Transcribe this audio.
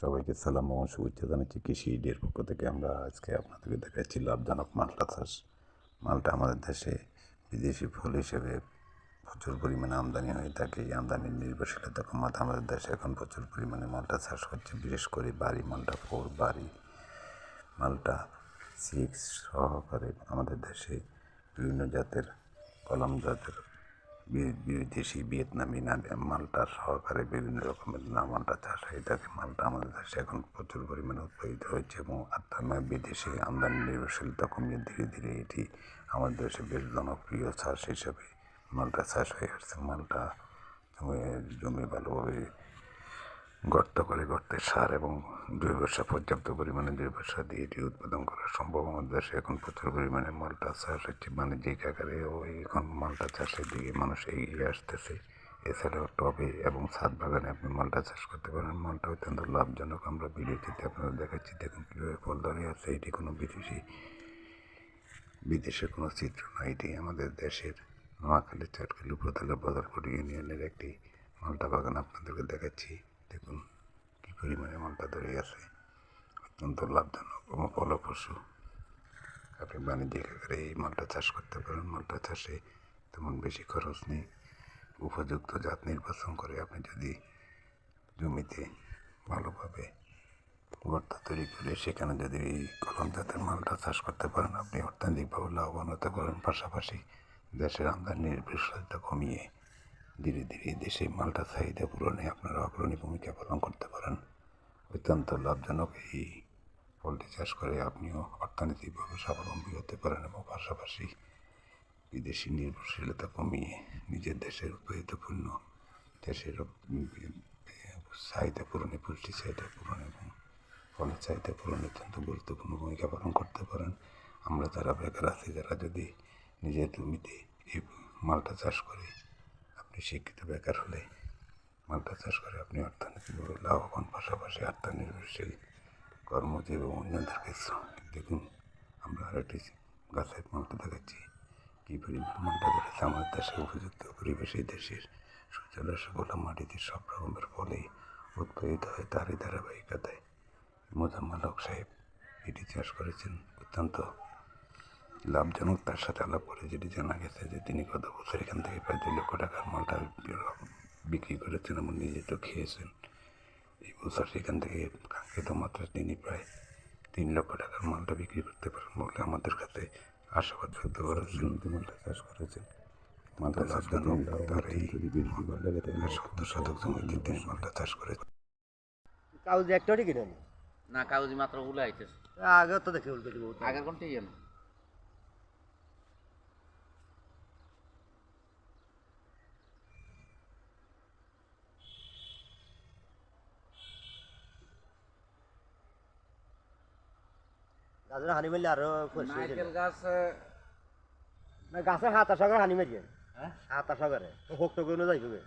সবাইকে সালাম ও শুভেচ্ছা জানাচ্ছি। কৃষি ইডির পক্ষ থেকে আমরা আজকে আপনাদেরকে দেখাচ্ছি লাভজনক মালটা চাষ। মালটা আমাদের দেশে বিদেশি ফল হিসেবে প্রচুর পরিমাণে আমদানি হয়ে থাকে। এই আমদানির নির্ভরশীলতা কমাতে আমাদের দেশে এখন প্রচুর পরিমাণে মালটা চাষ হচ্ছে। বিশেষ করে বাড়ি মালটা 4, বাড়ি মালটা 6 সহকারে আমাদের দেশে বিভিন্ন জাতের কলম জাতের বিদেশি ভিয়েতনামি মালটা সহকারে বিভিন্ন রকমের মালটা চাষ হয়ে থাকে। মালটা আমাদের দেশে এখন প্রচুর পরিমাণে উৎপাদিত হচ্ছে এবং বিদেশি আমদানি নির্ভরশীলতা কমিয়ে ধীরে ধীরে এটি আমাদের দেশে বেশ জনপ্রিয় চাষ হিসেবে মালটা চাষ হয়ে আসছে। মালটা জমি ভালোভাবে গর্ত করে গর্তে সার এবং জৈব সার, পর্যাপ্ত পরিমাণে জৈব সার দিয়ে এটি উৎপাদন করা সম্ভব। আমাদের দেশে এখন প্রচুর পরিমাণে মালটা চাষ হচ্ছে বাণিজ্যিক আকারে ও এখন মালটা চাষের দিকে মানুষ এগিয়ে আসতেছে। এছাড়াও টবে এবং ছাদ বাগানে আপনি মালটা চাষ করতে পারেন। মালটা অত্যন্ত লাভজনক। আমরা ভিডিওটিতে আপনাদের দেখাচ্ছি, দেখুন কীভাবে ফল ধরে আছে। এটি কোনো বিদেশের কোনো চিত্র নয়, এটি আমাদের দেশের নোয়াখালী, চাটখালী উপজেলার বদরপুর ইউনিয়নের একটি মালটা বাগান আপনাদেরকে দেখাচ্ছি। দেখুন কী পরিমাণে মালটা ধরে আছে, অত্যন্ত লাভজনক এবং ফলপ্রসূ। আপনি বাণিজ্যিক আকারে এই মালটা চাষ করতে পারেন। মালটা চাষে তেমন বেশি খরচ নেই। উপযুক্ত জাত নির্বাচন করে আপনি যদি জমিতে ভালোভাবে গর্ত তৈরি করে সেখানে যদি এই কলম জাতের মালটা চাষ করতে পারেন, আপনি অর্থনৈতিকভাবে লাভবান হতে পারেন। পাশাপাশি দেশের আমদানি নির্ভরশীলতা কমিয়ে ধীরে ধীরে দেশে মালটা চাহিদা পূরণে আপনারা অগ্রণী ভূমিকা পালন করতে পারেন। অত্যন্ত লাভজনক এই পোলট্রি চাষ করে আপনিও অর্থনৈতিকভাবে স্বাবলম্বী হতে পারেন এবং পাশাপাশি বিদেশি নির্ভরশীলতা কমিয়ে নিজের দেশের উৎপাদিত পণ্য দেশের চাহিদা পূরণে, পুষ্টি চাহিদা পূরণ এবং ফলের চাহিদা পূরণে অত্যন্ত গুরুত্বপূর্ণ ভূমিকা পালন করতে পারেন। আমরা যারা বেকার আছি, যারা যদি নিজের জমিতে এই মালটা চাষ করে, আপনি শিক্ষিত বেকার হলে মালটা চাষ করে আপনি অর্থনৈতিকভাবে লাভবান, পাশাপাশি আত্মনির্ভরশীল কর্মজীবী এবং অন্যদেরকে দেখুন। আমরা আরেকটি গাছের মালটা দেখাচ্ছি, কী পরিমাণ মালটা ধরেছে। আমাদের দেশে উপযুক্ত পরিবেশে দেশের সূর্যালোক গোলা মাটিতে সব রকমের ফলেই উৎপাদিত হয়। তারই ধারাবাহিকতায় মোজাম্মেল হক সাহেব এটি চাষ করেছেন, অত্যন্ত লাভজনক। তার সাথে আলাপ করে যেটি জানা গেছে যে তিনি গত বছর এখান থেকে প্রায় 2 লক্ষ টাকার মালটা বিক্রি করেছেন এবং নিজে তো খেয়েছেন। এই বছর সেখান থেকে কাঙ্ক্ষিত মাত্রায় তিনি প্রায় 3 লক্ষ টাকার মালটা বিক্রি করতে পারেন বলে আমাদের কাছে আশাবাদ ব্যক্ত করেছেন। মালটা চাষ করেছেন, মালটা লাভজনক। তার এই 70 শতক জমিতে তিনি মালটা চাষ করেছেন। কাগজ একটা কিনে নি না, কাগজি মাত্র উলে আইতেছে। আগে তো দেখে উল্টে দিব আগের কোনটি ইয়ে না। গাছের হানি মারলে আরো নারকেল গাছ না গাছে হাত আসা করে হানি মারিয়ে হাত আসা করে হোক তো কোনো যাইবে